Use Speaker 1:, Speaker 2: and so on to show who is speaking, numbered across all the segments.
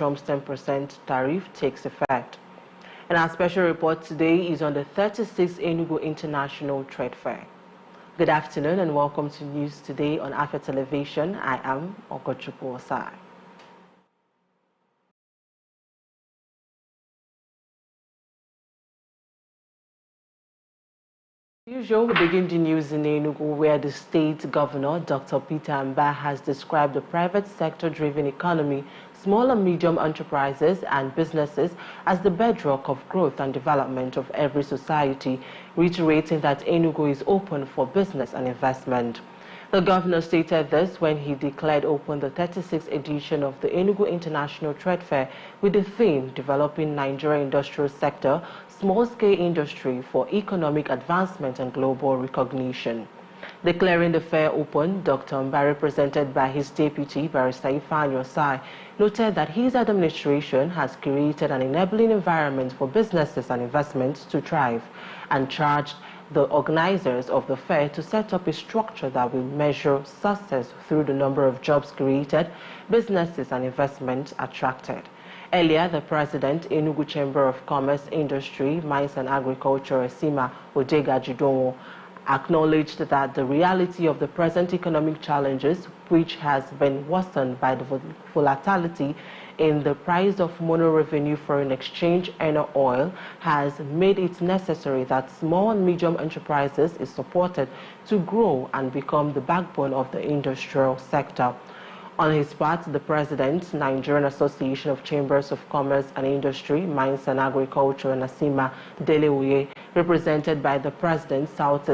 Speaker 1: Trump's 10% tariff takes effect. And our special report today is on the 36th Enugu International Trade Fair. Good afternoon and welcome to News Today on Afia Television. I am Okochukwu Osai. As usual, we begin the news in Enugu, where the state governor, Dr. Peter Mbah, has described the private sector-driven economy, small and medium enterprises and businesses as the bedrock of growth and development of every society, reiterating that Enugu is open for business and investment. The governor stated this when he declared open the 36th edition of the Enugu International Trade Fair with the theme Developing Nigeria Industrial Sector, Small-Scale Industry for Economic Advancement and Global Recognition. Declaring the fair open, Dr. Mbah, represented by his deputy, Barrister Ifeanyi Osai, noted that his administration has created an enabling environment for businesses and investments to thrive, and charged the organizers of the fair to set up a structure that will measure success through the number of jobs created, businesses and investments attracted. Earlier, the president, Enugu Chamber of Commerce, Industry, Mines and Agriculture, Esima Odega-Jidonwo, acknowledged that the reality of the present economic challenges, which has been worsened by the volatility in the price of mono-revenue foreign exchange earner oil, has made it necessary that small and medium enterprises is supported to grow and become the backbone of the industrial sector. On his part, the president, Nigerian Association of Chambers of Commerce and Industry, Mines and Agriculture, Nasima Delewuye, represented by the president, South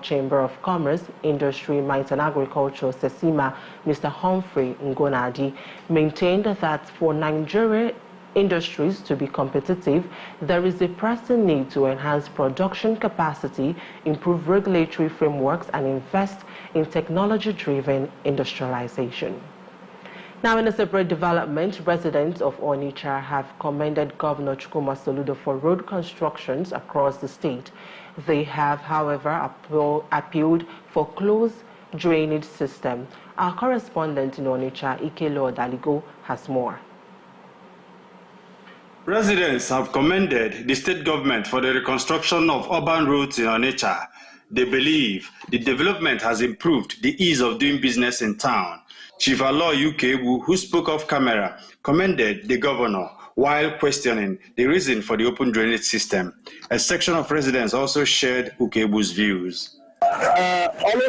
Speaker 1: Chamber of Commerce, Industry, Mines and Agriculture, Sesima, Mr. Humphrey Ngonadi, maintained that for Nigeria industries to be competitive, there is a pressing need to enhance production capacity, improve regulatory frameworks, and invest in technology-driven industrialization. Now, in a separate development, residents of Onitsha have commended Governor Chukwuma Soludo for road constructions across the state. They have, however, appealed for closed drainage system. Our correspondent in Onitsha, Ikelo Daligo, has more.
Speaker 2: Residents have commended the state government for the reconstruction of urban roads in Onitsha. They believe the development has improved the ease of doing business in town. Chief Aloy Ukebu, who spoke off camera, commended the governor while questioning the reason for the open drainage system. A section of residents also shared Ukebu's views.
Speaker 3: As you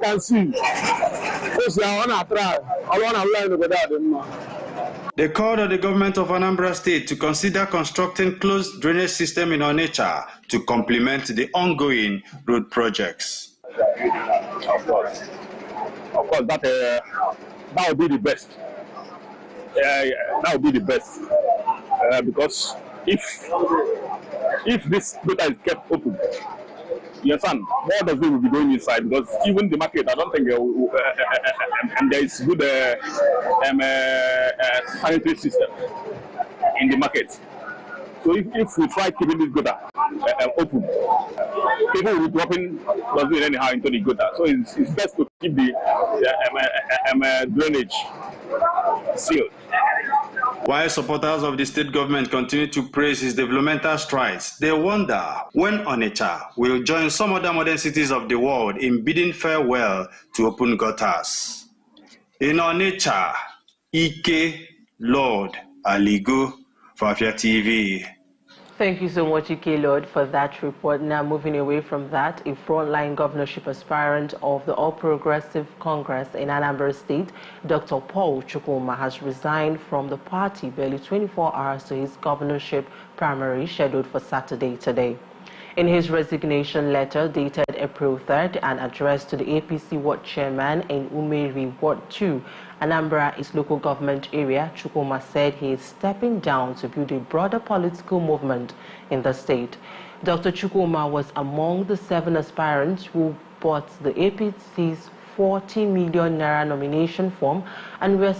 Speaker 3: can see,
Speaker 2: they called on the government of Anambra State to consider constructing closed drainage system in Onitsha to complement the ongoing road projects.
Speaker 3: Of course, that would be the best. That would be the best because if this data is kept open, you understand, more of it will be going inside, because even the market, I don't think there is good sanitary system in the market. So if we try keeping this gutter open, people will be dropping dustbin anyhow into the gutter. So it's best to keep the drainage sealed.
Speaker 2: While supporters of the state government continue to praise his developmental strides, they wonder when Onitsha will join some other modern cities of the world in bidding farewell to open gutters. In Onitsha, Ike Lord Aligo for Afia TV.
Speaker 1: Thank you so much, Ike Lord, for that report. Now, moving away from that, a frontline governorship aspirant of the All Progressive Congress in Anambra State, Dr. Paul Chukwuma, has resigned from the party barely 24 hours to his governorship primary scheduled for Saturday today. In his resignation letter dated April 3rd and addressed to the APC Ward Chairman in Umeri Ward 2, Anambra, its local government area, Chukwuma said he is stepping down to build a broader political movement in the state. Dr. Chukwuma was among the 7 aspirants who bought the APC's 40 million naira nomination form and were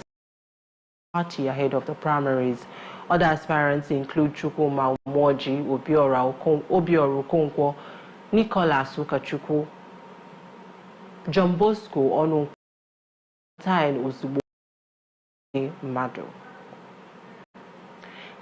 Speaker 1: party ahead of the primaries. Other aspirants include Chukwuma Umoji, Obiora Okonkwo, Nicholas Ukachukwu, John Bosco Onu, and Uzugbo Mado.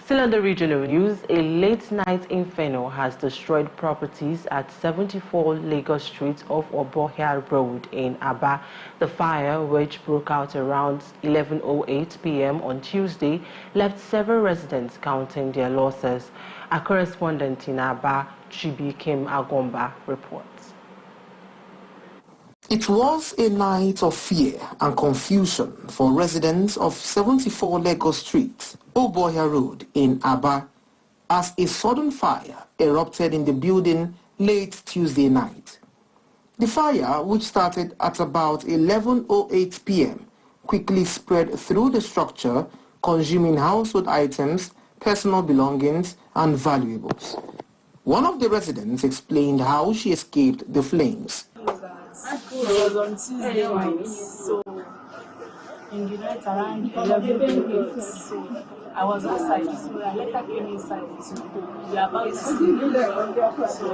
Speaker 1: Still in the regional news, a late-night inferno has destroyed properties at 74 Lagos Street off Obohia Road in Aba. The fire, which broke out around 11:08 p.m. on Tuesday, left several residents counting their losses. Our correspondent in Aba, Chibikem Agomba, reports.
Speaker 4: It was a night of fear and confusion for residents of 74 Lagos Street, Obohia Road in Aba, as a sudden fire erupted in the building late Tuesday night. The fire, which started at about 11:08 p.m., quickly spread through the structure, consuming household items, personal belongings, and valuables. One of the residents explained how she escaped the flames.
Speaker 5: It was on Tuesday night, so in the night around 11:08, so I was outside, so I later came inside to be about to sleep. So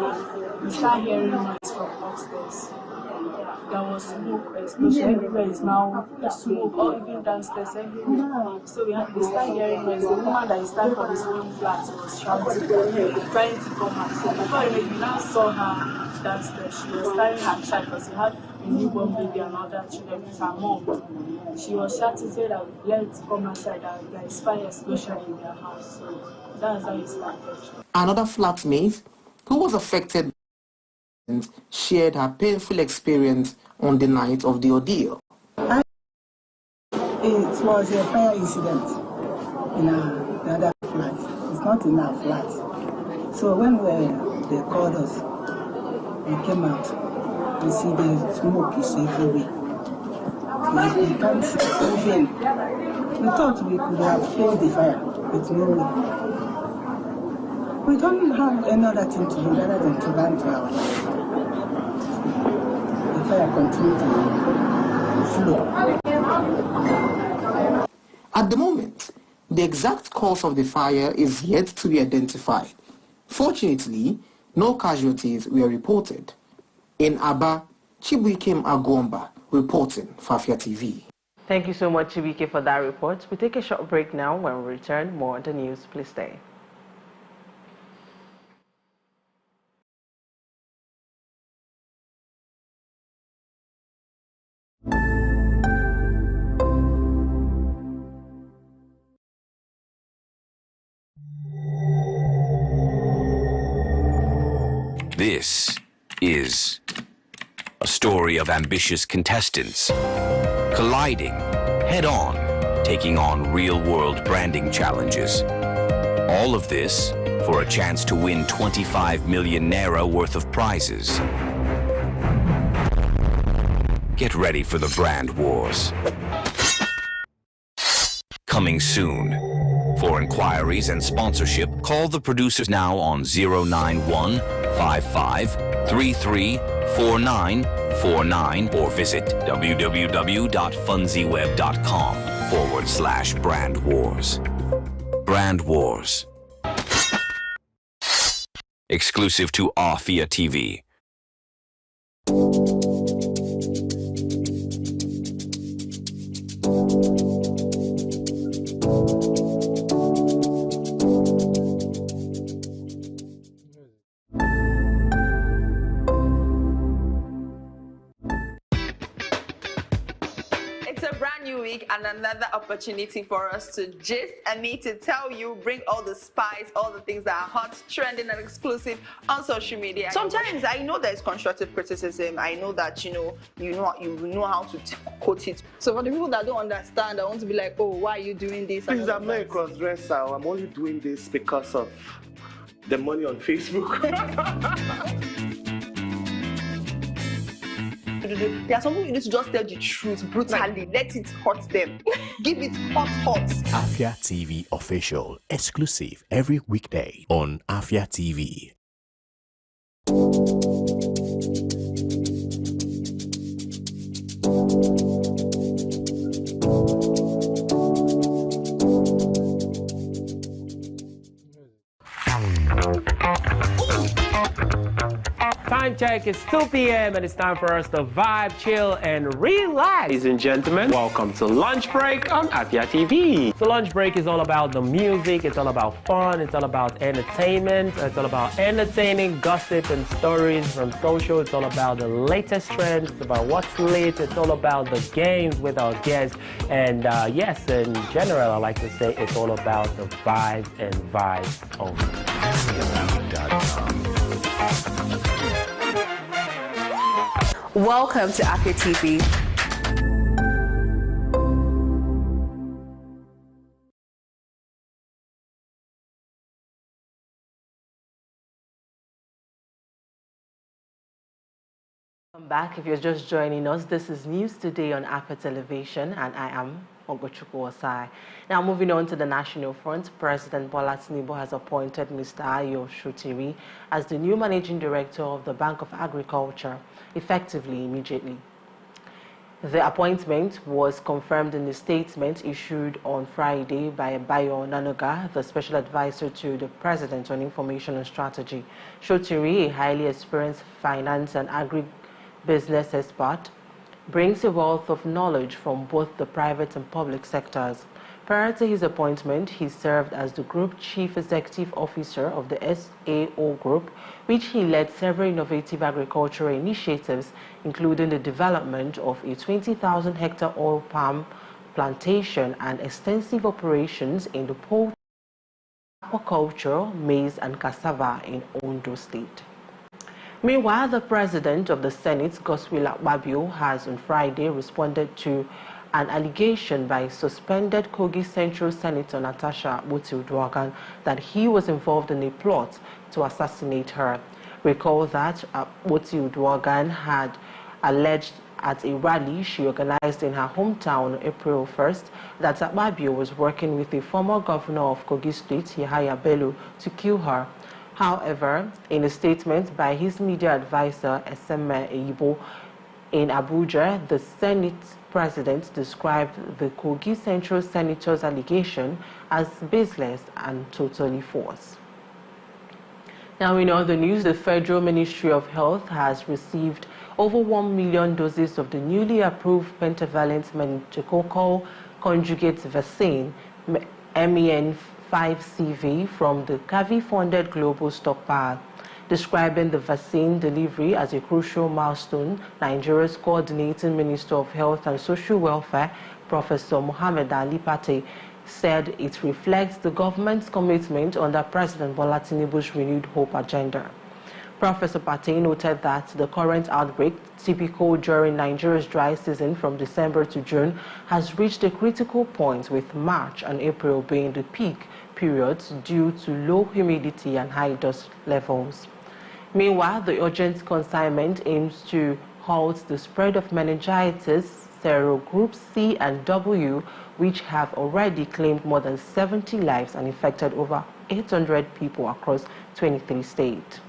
Speaker 5: we start hearing noise from upstairs. There was smoke, especially everywhere is now smoke, or even downstairs everywhere. So we start hearing noise. The woman that is starting from his own flat was shouting, trying to come out. So before we now saw her downstairs, she was carrying her child because she had a newborn baby and other children with her mom. She was shouting, saying that let's come outside, that there is fire explosion in their house. So that's how it started.
Speaker 4: Another flatmate who was affected shared her painful experience on the night of the ordeal.
Speaker 6: It was a fire incident in the other flat. It's not in our flat. So when they called us, we came out. We see the smoke is everywhere. We can't even. We thought we could have faced the fire, but no way. We don't have any other thing to do other than to run to our life. The fire continued to flow.
Speaker 4: At the moment, the exact cause of the fire is yet to be identified. Fortunately, no casualties were reported. In Aba, Chibuikem Agomba reporting for Afia TV.
Speaker 1: Thank you so much, Chibike, for that report. We take a short break now. When we return, more on the news. Please stay.
Speaker 7: This is a story of ambitious contestants colliding head-on, taking on real-world branding challenges. All of this for a chance to win 25 million naira worth of prizes. Get ready for the brand wars. Coming soon. For inquiries and sponsorship, call the producers now on 091 55 33 4949 or visit www.funzyweb.com/brand wars. Brand Wars. Exclusive to Afia TV.
Speaker 8: And another opportunity for us to gist and me to tell you, bring all the spice, all the things that are hot, trending, and exclusive on social media. Sometimes I know there's constructive criticism. I know that you know how to quote it. So for the people that don't understand, I want to be like, oh, why are you doing this?
Speaker 9: Please, I'm not a cross-dresser. I'm only doing this because of the money on Facebook.
Speaker 8: There are some people you need to just tell the truth brutally. Let it hurt them. Give it hot.
Speaker 10: Afia TV official, exclusive every weekday on Afia TV.
Speaker 11: time check is 2 p.m. and it's time for us to vibe, chill, and relax. Ladies and gentlemen, welcome to Lunch Break on Afia TV. So Lunch Break is all about the music, it's all about fun, it's all about entertainment, it's all about entertaining gossip and stories from social, it's all about the latest trends, it's about what's lit, it's all about the games with our guests, and yes, in general, I like to say it's all about the vibes and vibes only.
Speaker 8: Welcome to Afia TV.
Speaker 1: Welcome back. If you're just joining us, this is News Today on Afia Television, and I am Ogochukwu Osai. Now, moving on to the national front, President Bola Tinubu has appointed Mr. Ayo Shotiri as the new managing director of the Bank of Agriculture, effectively immediately. The appointment was confirmed in a statement issued on Friday by Bayo Nanoga, the special advisor to the President on Information and Strategy. Shotiri, a highly experienced finance and agribusiness expert, brings a wealth of knowledge from both the private and public sectors. Prior to his appointment, he served as the Group Chief Executive Officer of the SAO Group, which he led several innovative agricultural initiatives, including the development of a 20,000-hectare oil palm plantation and extensive operations in the poultry, aquaculture, maize and cassava in Ondo State. Meanwhile, the President of the Senate, Godswill Akpabio, has on Friday responded to an allegation by suspended Kogi Central Senator Natasha Akpoti-Uduaghan that he was involved in a plot to assassinate her. Recall that Akpoti-Uduaghan had alleged at a rally she organized in her hometown on April 1st that Akpabio was working with the former governor of Kogi State, Yahaya Bello, to kill her. However, in a statement by his media advisor, Eseme Eyibo, in Abuja, the Senate President described the Kogi Central Senator's allegation as baseless and totally false. Now, in other news, the Federal Ministry of Health has received over 1 million doses of the newly approved pentavalent meningococcal conjugate vaccine, MEN5CV, from the Gavi-funded global stockpile. Describing the vaccine delivery as a crucial milestone, Nigeria's coordinating Minister of Health and Social Welfare, Professor Mohammed Ali Pate, said it reflects the government's commitment under President Bola Tinubu's renewed hope agenda. Professor Pate noted that the current outbreak, typical during Nigeria's dry season from December to June, has reached a critical point, with March and April being the peak periods due to low humidity and high dust levels. Meanwhile, the urgent consignment aims to halt the spread of meningitis, serogroups C and W, which have already claimed more than 70 lives and infected over 800 people across 23 states.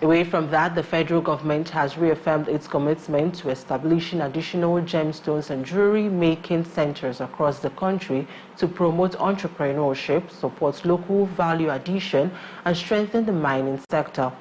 Speaker 1: Away from that, the federal government has reaffirmed its commitment to establishing additional gemstones and jewelry-making centers across the country to promote entrepreneurship, support local value addition, and strengthen the mining sector.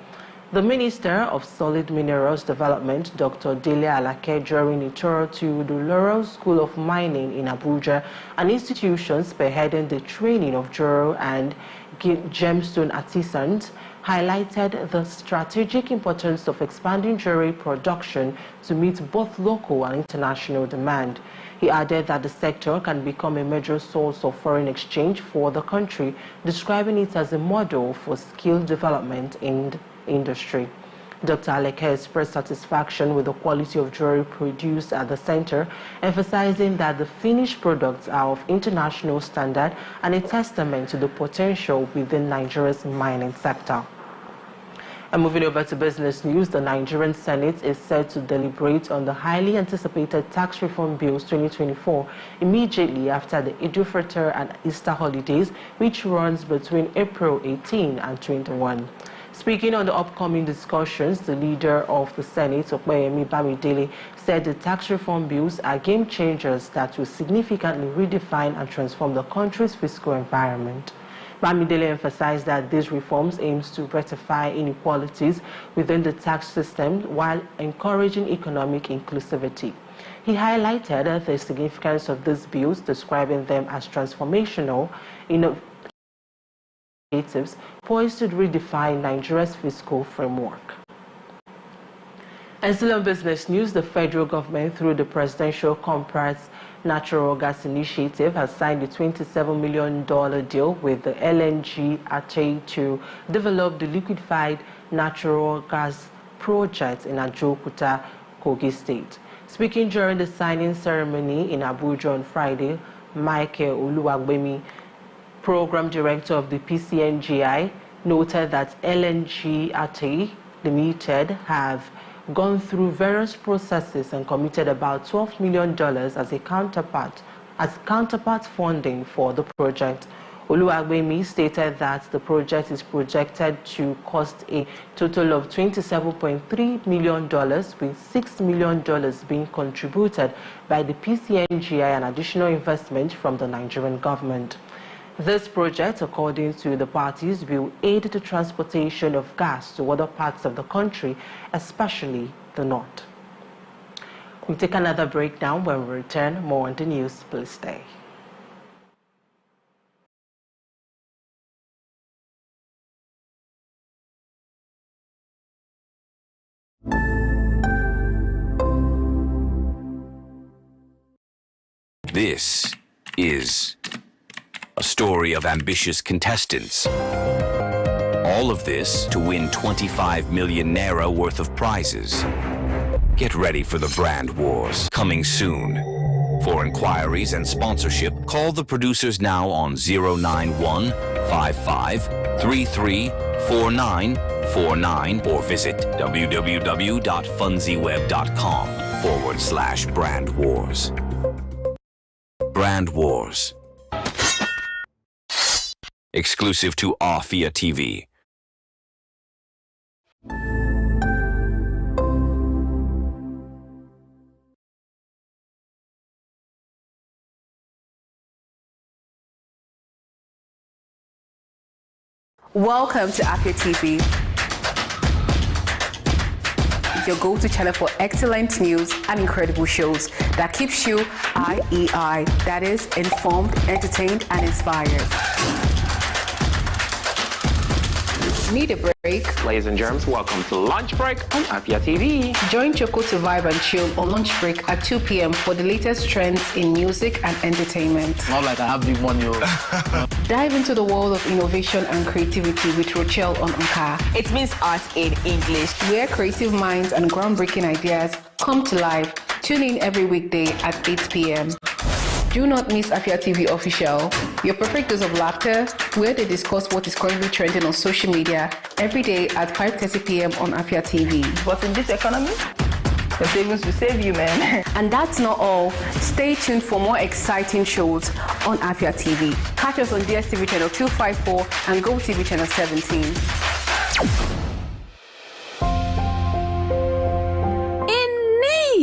Speaker 1: The Minister of Solid Minerals Development, Dr. Dele Alake, during a tour to the Laurel School of Mining in Abuja, an institution spearheading the training of jewelry and gemstone artisans, highlighted the strategic importance of expanding jewelry production to meet both local and international demand. He added that the sector can become a major source of foreign exchange for the country, describing it as a model for skill development in the industry. Dr. Aleke expressed satisfaction with the quality of jewelry produced at the center, emphasizing that the finished products are of international standard and a testament to the potential within Nigeria's mining sector. And moving over to business news, the Nigerian Senate is set to deliberate on the highly anticipated tax reform bills 2024 immediately after the Eid al-Fitr and Easter holidays, which runs between April 18 and 21. Speaking on the upcoming discussions, the leader of the Senate, Opeyemi Bamidele, said the tax reform bills are game changers that will significantly redefine and transform the country's fiscal environment. Bamidele emphasized that these reforms aims to rectify inequalities within the tax system while encouraging economic inclusivity. He highlighted the significance of these bills, describing them as transformational initiatives poised to redefine Nigeria's fiscal framework. And still on business news, the federal government, through the Presidential Compressed Natural Gas Initiative, has signed a $27 million deal with the LNG Aceh to develop the liquefied natural gas project in Ajokuta, Kogi State. Speaking during the signing ceremony in Abuja on Friday, Michael Oluwagbemi, Program Director of the PCNGI, noted that LNG Aceh Limited have gone through various processes and committed about $12 million as counterpart funding for the project. Oluwagbemi stated that the project is projected to cost a total of $27.3 million, with $6 million being contributed by the PCNGI and additional investment from the Nigerian government. This project, according to the parties, will aid the transportation of gas to other parts of the country, especially the north. We'll take another break now. When we return, more on the news. Please stay.
Speaker 7: This is a story of ambitious contestants. All of this to win 25 million naira worth of prizes. Get ready for the brand wars coming soon. For inquiries and sponsorship, call the producers now on 091 55 33 4949 or visit www.funzyweb.com/brand wars. Brand Wars. Exclusive to Afia TV.
Speaker 12: Welcome to Afia TV, your go-to channel for excellent news and incredible shows that keeps you IEI, that is, informed, entertained, and inspired. Need a break?
Speaker 11: Ladies and germs, welcome to Lunch Break on Afia TV.
Speaker 12: Join Choco to vibe and chill on lunch break at 2 p.m. for the latest trends in music and entertainment.
Speaker 13: Not like I have big money.
Speaker 12: Dive into the world of innovation and creativity with Rochelle on Anka.
Speaker 8: It means art in English.
Speaker 12: Where creative minds and groundbreaking ideas come to life. Tune in every weekday at 8 p.m. Do not miss Afia TV Official, your perfect dose of laughter, where they discuss what is currently trending on social media every day at 5:30 p.m. on Afia TV.
Speaker 8: But in this economy, the savings will save you, man.
Speaker 12: And that's not all. Stay tuned for more exciting shows on Afia TV. Catch us on DSTV channel 254 and GoTV channel 17.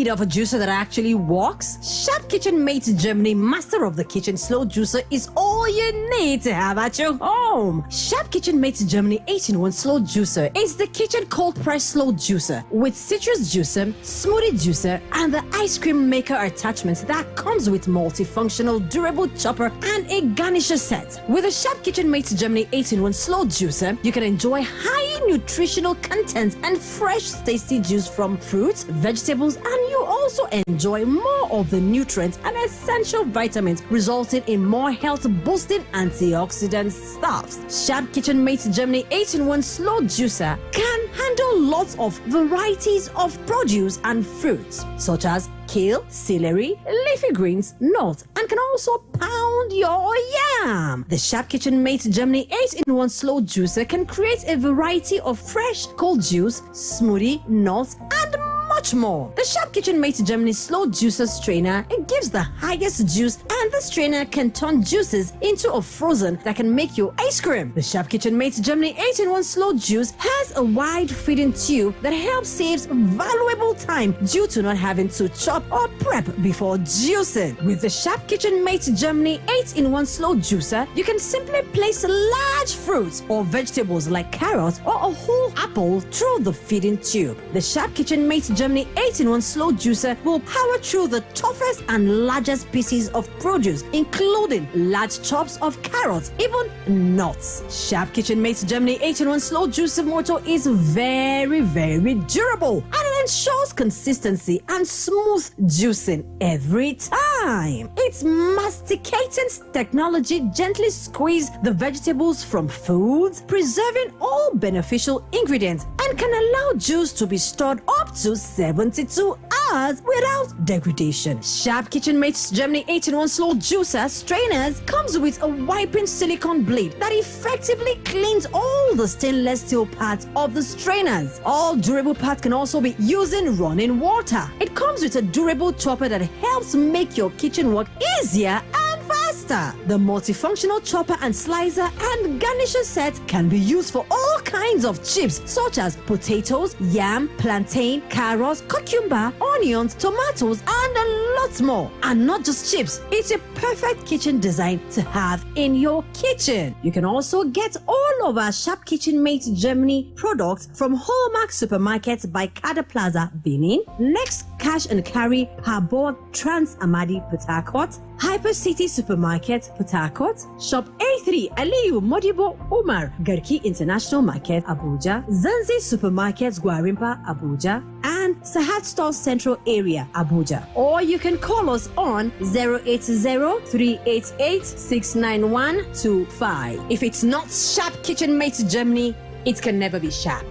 Speaker 14: Of a juicer that actually works? Sharp Kitchen Mate Germany Master of the Kitchen Slow Juicer is all you need to have at your home. Sharp Kitchen Mate Germany 8-in-1 Slow Juicer is the kitchen cold press slow juicer with citrus juicer, smoothie juicer, and the ice cream maker attachments that comes with multifunctional durable chopper and a garnisher set. With a Sharp Kitchen Mate Germany 8-in-1 Slow Juicer, you can enjoy high nutritional content and fresh tasty juice from fruits, vegetables, and you also enjoy more of the nutrients and essential vitamins, resulting in more health-boosting antioxidant stuffs. Sharp Kitchen Mate Germany 8-in-1 Slow Juicer can handle lots of varieties of produce and fruits, such as kale, celery, leafy greens, nuts, and can also pound your yam. The Sharp Kitchen Mate Germany 8-in-1 Slow Juicer can create a variety of fresh cold juice, smoothie, nuts, and more much more. The Sharp Kitchen Mate Germany Slow Juicer Strainer, it gives the highest juice, and the strainer can turn juices into a frozen that can make your ice cream. The Sharp Kitchen Mate Germany 8-in-1 Slow Juice has a wide feeding tube that helps save valuable time due to not having to chop or prep before juicing. With the Sharp Kitchen Mate Germany 8-in-1 Slow Juicer, you can simply place large fruits or vegetables like carrots or a whole apple through the feeding tube. The Sharp Kitchen Mate Germany 8-in-1 Slow Juicer will power through the toughest and largest pieces of produce, including large chops of carrots, even nuts. Sharp Kitchen Mate Germany 8-in-1 Slow Juicer motor is very, very durable, and it ensures consistency and smooth juicing every time. Its masticating technology gently squeezes the vegetables from foods, preserving all beneficial ingredients, and can allow juice to be stored up to 72 hours without degradation. Sharp Kitchen Mate Germany 8-in-1 Slow Juicer Strainers comes with a wiping silicone blade that effectively cleans all the stainless steel parts of the strainers. All durable parts can also be used in running water. It comes with a durable chopper that helps make your kitchen work easier and faster. The multifunctional chopper and slicer and garnisher set can be used for all kinds of chips such as potatoes, yam, plantain, carrots, cucumber, onions, tomatoes, and a lot more. And not just chips, it's a perfect kitchen design to have in your kitchen. You can also get all of our Sharp Kitchen Mate Germany products from Hallmark Supermarkets by Kada Plaza, Benin, Next Cash and Carry, Harbour Trans Amadi, Port Harcourt, Hyper City Supermarket, Port Harcourt, Shop A3, Aliyu Modibo Umar, Garki International Market, Abuja, Zanzi Supermarket, Gwarimpa, Abuja, and Sahat Store Central Area, Abuja. Or you can call us on 080-388-69125. If it's not Sharp Kitchen Mate Germany, it can never be Sharp.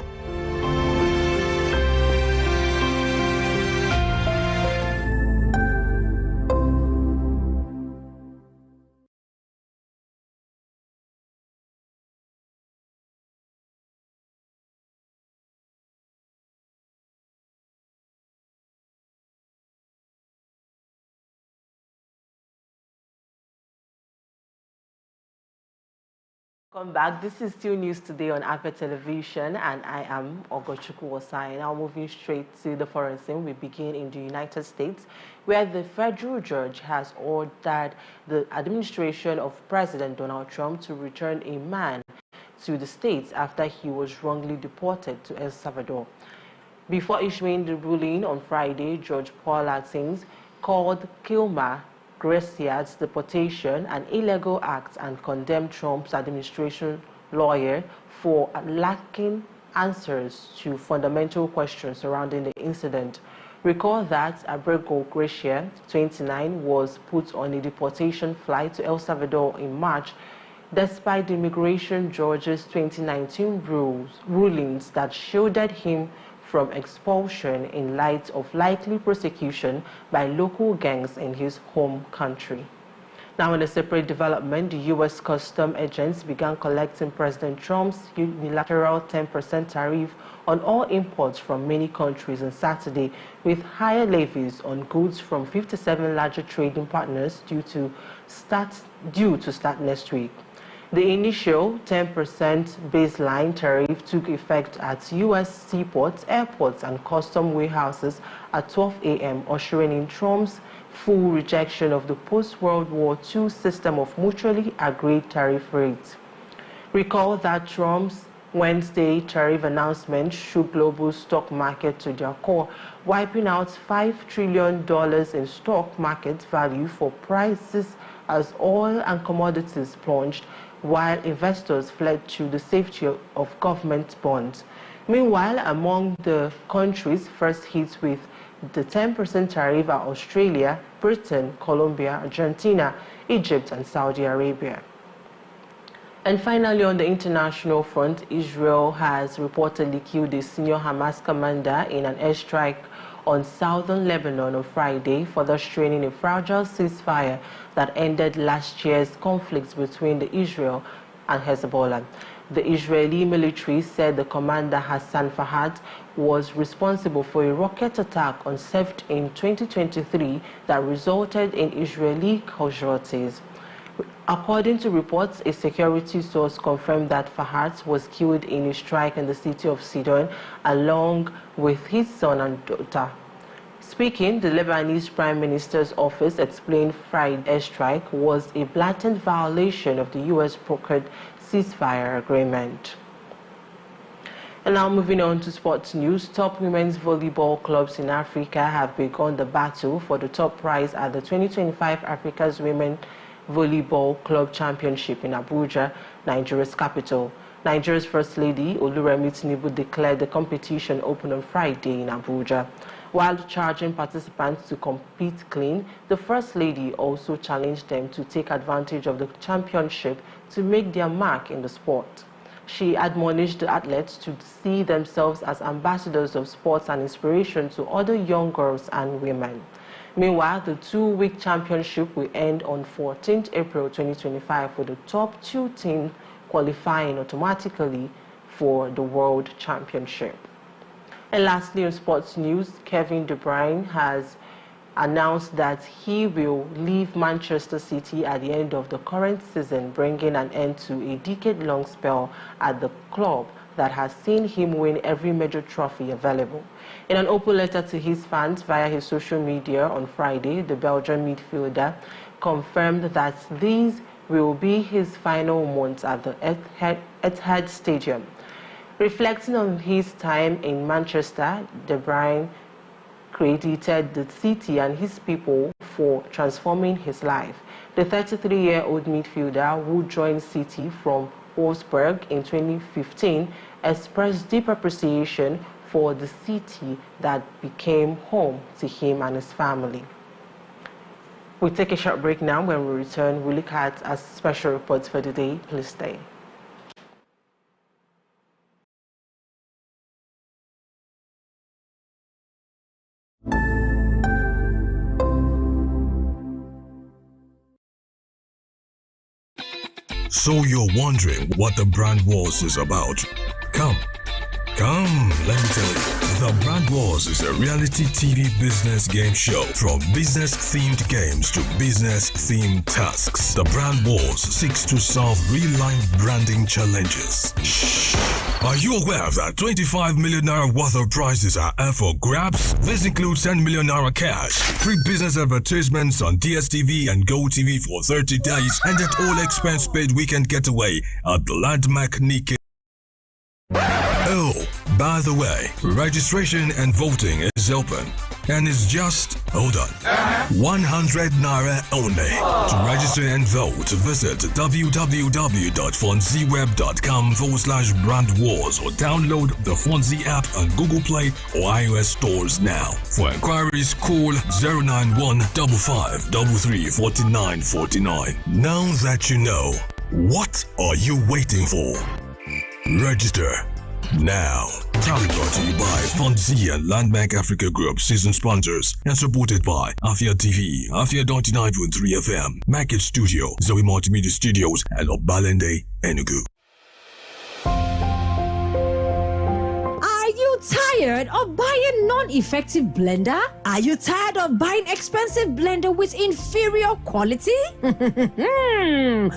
Speaker 1: Welcome back. This is still News Today on Apia Television, and I am Ogochukwu Osai. Now moving straight to the foreign scene, we begin in the United States, where the federal judge has ordered the administration of President Donald Trump to return a man to the States after he was wrongly deported to El Salvador. Before issuing the ruling on Friday, Judge Paul Atkins called Kilmer Gracia's deportation an illegal act and condemned Trump's administration lawyer for lacking answers to fundamental questions surrounding the incident. Recall that Abrego Gracia, 29, was put on a deportation flight to El Salvador in March, despite the immigration judge's 2019 rulings that shielded him from expulsion in light of likely prosecution by local gangs in his home country. Now, in a separate development, the U.S. Customs agents began collecting President Trump's unilateral 10% tariff on all imports from many countries on Saturday, with higher levies on goods from 57 larger trading partners due to start next week. The initial 10% baseline tariff took effect at U.S. seaports, airports, and custom warehouses at 12 a.m., ushering in Trump's full rejection of the post-World War II system of mutually agreed tariff rates. Recall that Trump's Wednesday tariff announcement shook global stock market to their core, wiping out $5 trillion in stock market value for prices as oil and commodities plunged, while investors fled to the safety of government bonds. Meanwhile, among the countries first hit with the 10% tariff are Australia, Britain, Colombia, Argentina, Egypt, and Saudi Arabia. And finally, on the international front, Israel has reportedly killed a senior Hamas commander in an airstrike on southern Lebanon on Friday, further straining a fragile ceasefire that ended last year's conflicts between Israel and Hezbollah. The Israeli military said the commander Hassan Fahad was responsible for a rocket attack on Seft in 2023 that resulted in Israeli casualties. According to reports, a security source confirmed that Fahad was killed in a strike in the city of Sidon along with his son and daughter. Speaking, the Lebanese Prime Minister's office explained Friday's airstrike was a blatant violation of the U.S.-brokered ceasefire agreement. And now moving on to sports news, top women's volleyball clubs in Africa have begun the battle for the top prize at the 2025 Africa's Women Volleyball Club Championship in Abuja, Nigeria's capital. Nigeria's First Lady, Oluremi Tinubu, declared the competition open on Friday in Abuja. While charging participants to compete clean, the First Lady also challenged them to take advantage of the championship to make their mark in the sport. She admonished the athletes to see themselves as ambassadors of sports and inspiration to other young girls and women. Meanwhile, the two-week championship will end on 14th April 2025 with the top 2 teams qualifying automatically for the World Championship. And lastly, in sports news, Kevin De Bruyne has announced that he will leave Manchester City at the end of the current season, bringing an end to a decade-long spell at the club that has seen him win every major trophy available. In an open letter to his fans via his social media on Friday, the Belgian midfielder confirmed that these will be his final months at the Etihad Stadium. Reflecting on his time in Manchester, De Bruyne credited the city and his people for transforming his life. The 33-year-old midfielder, who joined City from Wolfsburg in 2015, expressed deep appreciation for the city that became home to him and his family. We'll take a short break now. When we return, we'll look at our special reports for the day. Please stay.
Speaker 13: So you're wondering what the Brand Wars is about? Come, let me tell you. The Brand Wars is a reality TV business game show. From business-themed games to business-themed tasks, the Brand Wars seeks to solve real-life branding challenges. Shh! Are you aware that 25 million naira worth of prizes are up for grabs? This includes 10 million naira cash, free business advertisements on DSTV and GoTV for 30 days, and an all-expense paid weekend getaway at the landmark Nike. Oh, by the way, registration and voting is open, and it's just, hold on, 100 naira only. To register and vote, visit www.fonzieweb.com/brandwars or download the Fonzie app on Google Play or iOS stores now. For inquiries, call 09155334949. Now that you know, what are you waiting for? Register now. Proudly brought to you by Fonzie and Landmark Africa Group, season sponsors, and supported by Afia TV, Afia 99.3 FM, Market Studio, Zoe Multimedia Studios, and Obalende, Enugu.
Speaker 14: Are you tired of buying non-effective blender? Are you tired of buying expensive blender with inferior quality?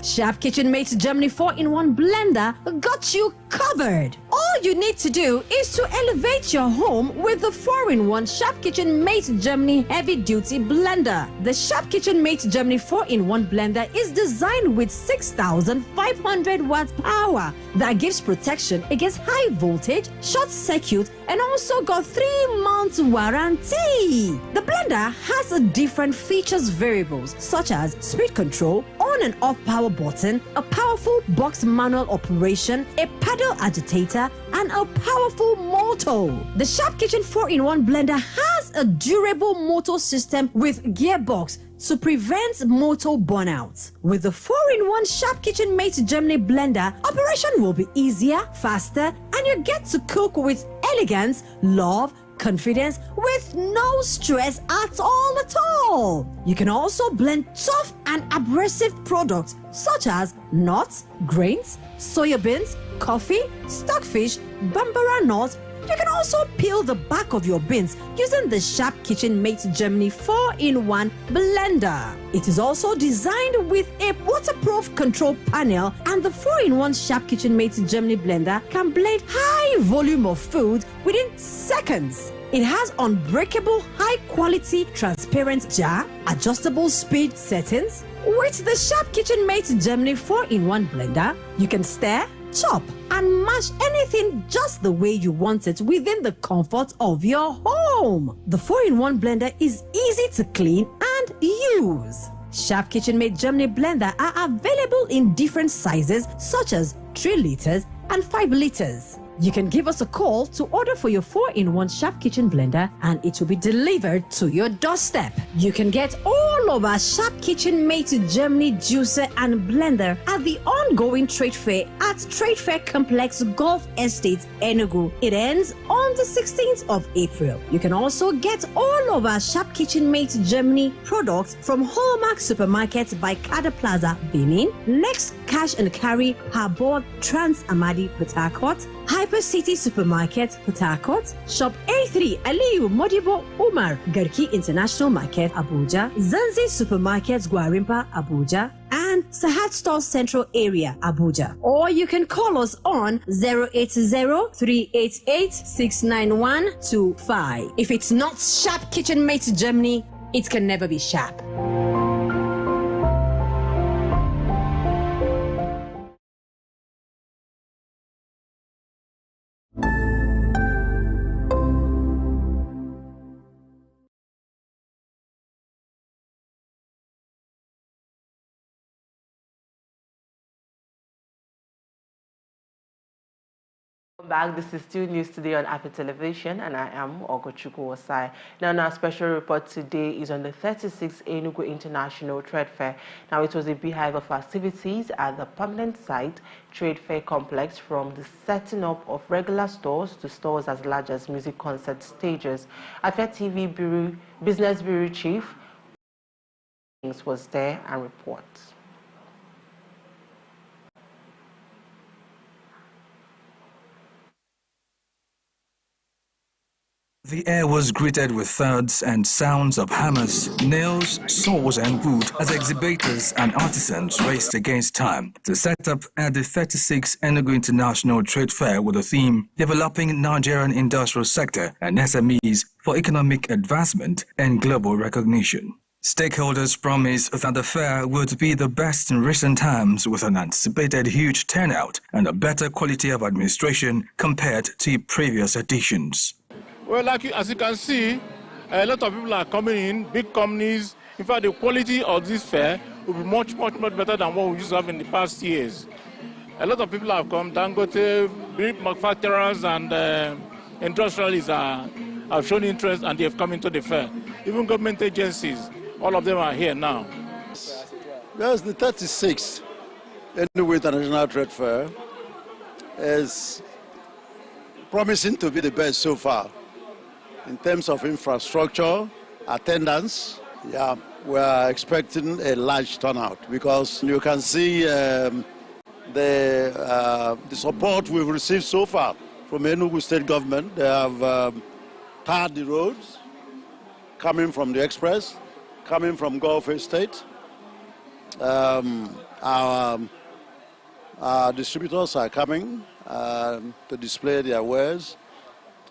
Speaker 14: Sharp Kitchen Mates Germany 4-in-1 blender got you covered. All you need to do is to elevate your home with the 4-in-1 Sharp Kitchen Mates Germany Heavy Duty Blender. The Sharp Kitchen Mates Germany 4-in-1 blender is designed with 6,500 watts power that gives protection against high voltage, short circuit, and also got 3 months warranty. The blender has a different features variables such as speed control, on and off power button, a powerful box manual operation, a paddle agitator, and a powerful motor. The Sharp Kitchen 4-in-1 blender has a durable motor system with gearbox to prevent motor burnout. With the 4-in-1 Sharp Kitchen Mates Germany blender, operation will be easier, faster, and you get to cook with elegance, love, confidence with no stress at all. You can also blend tough and abrasive products such as nuts, grains, soya beans, coffee, stockfish, bambara nuts. You can also peel the back of your beans using the Sharp Kitchen Mate Germany 4-in-1 blender. It is also designed with a waterproof control panel, and the 4-in-1 Sharp Kitchen Mate Germany blender can blend high volume of food within seconds. It has unbreakable, high-quality, transparent jar, adjustable speed settings. With the Sharp Kitchen Mate Germany 4-in-1 blender, you can stir, chop, and mash anything just the way you want it within the comfort of your home. The 4-in-1 blender is easy to clean and use. Sharp Kitchen Mate Germany blender are available in different sizes such as 3 liters and 5 liters. You can give us a call to order for your 4-in-1 Sharp Kitchen blender, and it will be delivered to your doorstep. You can get all of our Sharp Kitchen Mate Germany juicer and blender at the ongoing trade fair at Trade Fair Complex Golf Estate, Enugu. It ends on the 16th of April. You can also get all of our Sharp Kitchen Mate Germany products from Hallmark Supermarket by Kada Plaza, Benin, Next Cash and Carry, Harbour Trans Amadi, Port Harcourt, Hyper City Supermarket, Port Harcourt, Shop A3 Aliyu Modibo Umar, Garki International Market, Abuja, Zanzi Supermarket, Gwarimpa, Abuja, and Sahat Store Central Area, Abuja. Or you can call us on 080-388-69125. If it's not Sharp Kitchen Mate Germany, it can never be Sharp.
Speaker 1: Back. This is still News Today on Apple Television, and I am Ogochukwu Osai. Now, our special report today is on the 36th Enugu International Trade Fair. Now, it was a beehive of activities at the permanent site Trade Fair Complex, from the setting up of regular stores to stores as large as music concert stages. Afia TV Business Bureau Chief was there and reports.
Speaker 15: The air was greeted with thuds and sounds of hammers, nails, saws and wood as exhibitors and artisans raced against time to set up at the 36th Enugu International Trade Fair with the theme Developing Nigerian Industrial Sector and SMEs for Economic Advancement and Global Recognition. Stakeholders promised that the fair would be the best in recent times, with an anticipated huge turnout and a better quality of administration compared to previous editions.
Speaker 16: Well, as you can see, a lot of people are coming in, big companies. In fact, the quality of this fair will be much better than what we used to have in the past years. A lot of people have come. Dangote, big manufacturers and industrialists have shown interest, and they have come into the fair. Even government agencies, all of them are here now.
Speaker 17: Yes, the 36th Enugu International Trade Fair is promising to be the best so far. In terms of infrastructure, attendance, yeah, we are expecting a large turnout, because you can see the support we've received so far from Enugu State Government. They have tarred the roads, coming from the express, coming from Gulf Estate. Our distributors are coming to display their wares.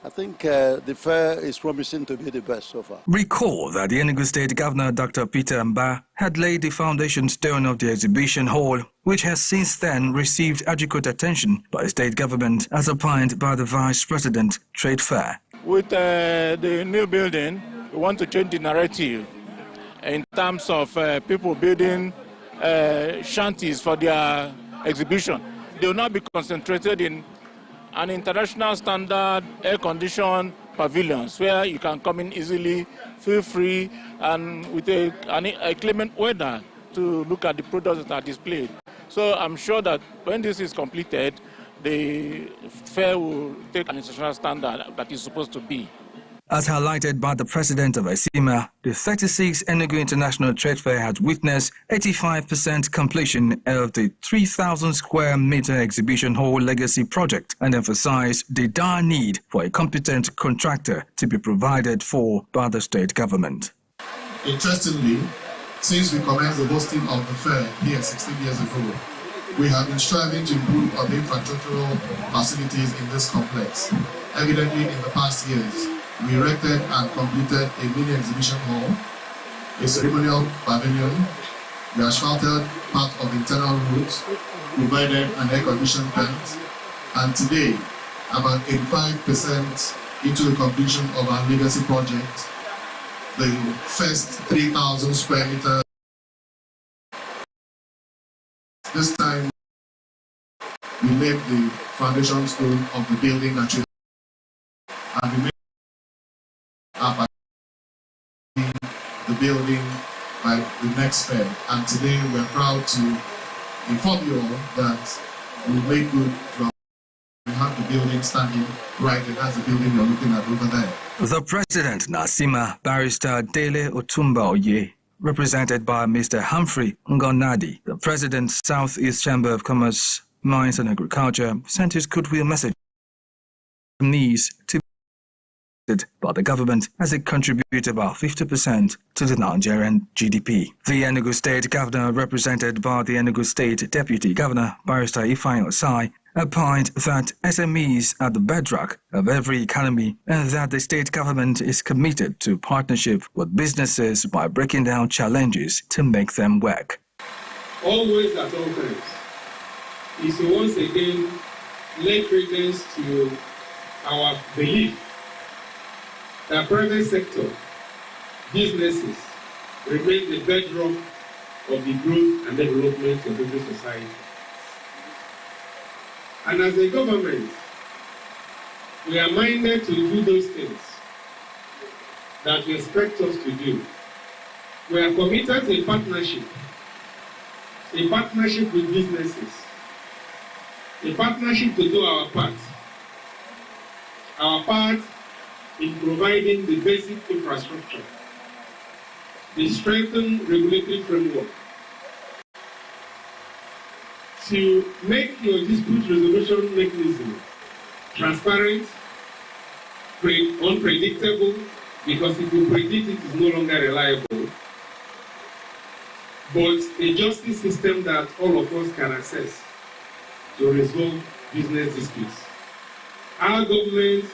Speaker 17: I think the fair is promising to be the best so far.
Speaker 15: Recall that the Enugu State Governor, Dr. Peter Mbah, had laid the foundation stone of the exhibition hall, which has since then received adequate attention by the state government, as opined by the Vice President, Trade Fair.
Speaker 16: With the new building, we want to change the narrative in terms of people building shanties for their exhibition. They will not be concentrated in an international standard air-conditioned pavilions where you can come in easily, feel free, and with a clement weather to look at the products that are displayed. So I'm sure that when this is completed, the fair will take an international standard that is supposed to be.
Speaker 15: As highlighted by the president of ESIMA, the 36th Enugu International Trade Fair has witnessed 85% completion of the 3,000 square meter exhibition hall legacy project and emphasized the dire need for a competent contractor to be provided for by the state government.
Speaker 18: Interestingly, since we commenced the hosting of the fair here 16 years ago, we have been striving to improve our infrastructural facilities in this complex. Evidently, in the past years, we erected and completed a mini exhibition hall, a ceremonial pavilion, we asphalted part of internal routes, provided an air-conditioned plant, and today, about 85% into the completion of our legacy project, the first 3,000 square meters. This time, we laid the foundation stone of the building that you and we made up the building by the next fair. And today, we're proud to inform you all that we made good from. We have the building standing right, and that's the building you're looking at over there.
Speaker 15: The president, ESIMA, Barrister Dele Otumba Oye, represented by Mr. Humphrey Ngonadi, the president's Southeast Chamber of Commerce, Mines and Agriculture, sent his goodwill message needs to be by the government as it contributes about 50% to the Nigerian GDP. The Enugu State Governor, represented by the Enugu State Deputy Governor, Barrister Ifeanyi Osai, opined that SMEs are the bedrock of every economy and that the state government is committed to partnership with businesses by breaking down challenges to make them work.
Speaker 19: Always at all times is to once again lay credence to our belief that private sector businesses remain the bedrock of the growth and development of every society. And as a government, we are minded to do those things that you expect us to do. We are committed to a partnership with businesses, a partnership to do our part in providing the basic infrastructure, the strengthened regulatory framework, to make your dispute resolution mechanism transparent, unpredictable, because if you predict it is no longer reliable, but a justice system that all of us can access to resolve business disputes. Our government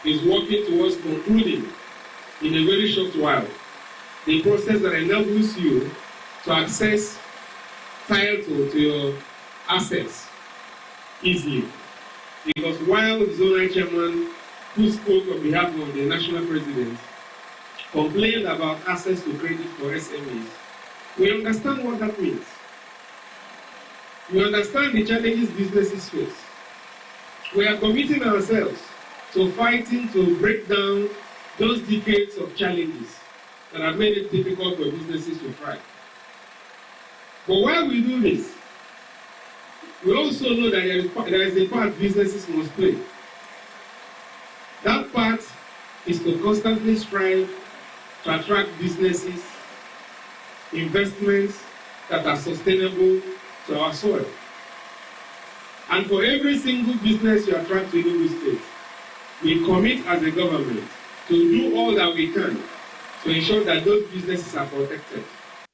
Speaker 19: is working towards concluding in a very short while the process that enables you to access title to your assets easily. Because while the zonal chairman, who spoke on behalf of the national president, complained about access to credit for SMEs, we understand what that means. We understand the challenges businesses face. We are committing ourselves to fighting to break down those decades of challenges that have made it difficult for businesses to thrive. But while we do this, we also know that there is a part businesses must play. That part is to constantly strive to attract businesses, investments that are sustainable to our soil. And for every single business you attract to Enugu State, we commit as a government to do all that we can to ensure that those businesses are protected.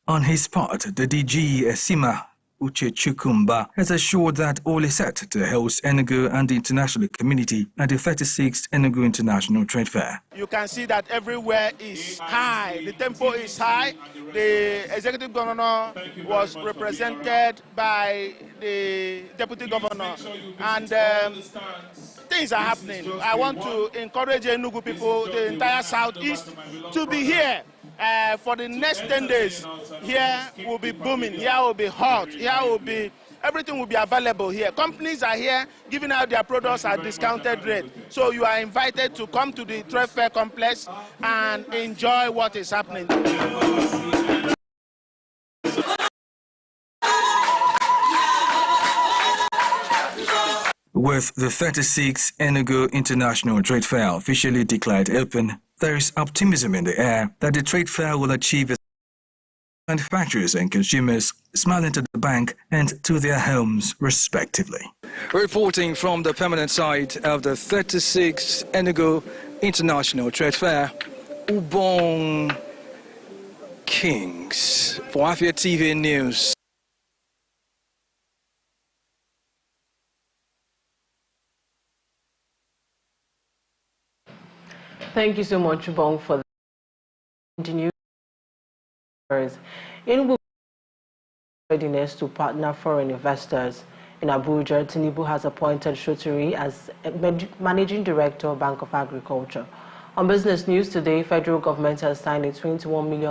Speaker 15: On his part, the DG ESIMA, Uche Chukumba, has assured that all is set to host Enugu and the international community at the 36th Enugu International Trade Fair.
Speaker 20: You can see that everywhere is high. The tempo is high. The executive governor was represented by the deputy governor, and things are happening. I want to encourage Enugu people, the entire southeast, to be here. For the next 10 days, here will be booming, here will be hot, here will be, everything will be available here. Companies are here giving out their products at discounted rate. So you are invited to come to the Trade Fair complex and enjoy what is happening.
Speaker 15: With the 36th Enugu International Trade Fair officially declared open, there is optimism in the air that the trade fair will achieve manufacturers and consumers smiling to the bank and to their homes, respectively. Reporting from the permanent site of the 36th Enugu International Trade Fair, Ubong Kings for Afia TV News.
Speaker 1: Thank you so much, Ubong, for the news. In readiness to partner foreign investors. In Abuja, Tinubu has appointed Shotiri as Managing Director of Bank of Agriculture. On business news today, federal government has signed a $21 million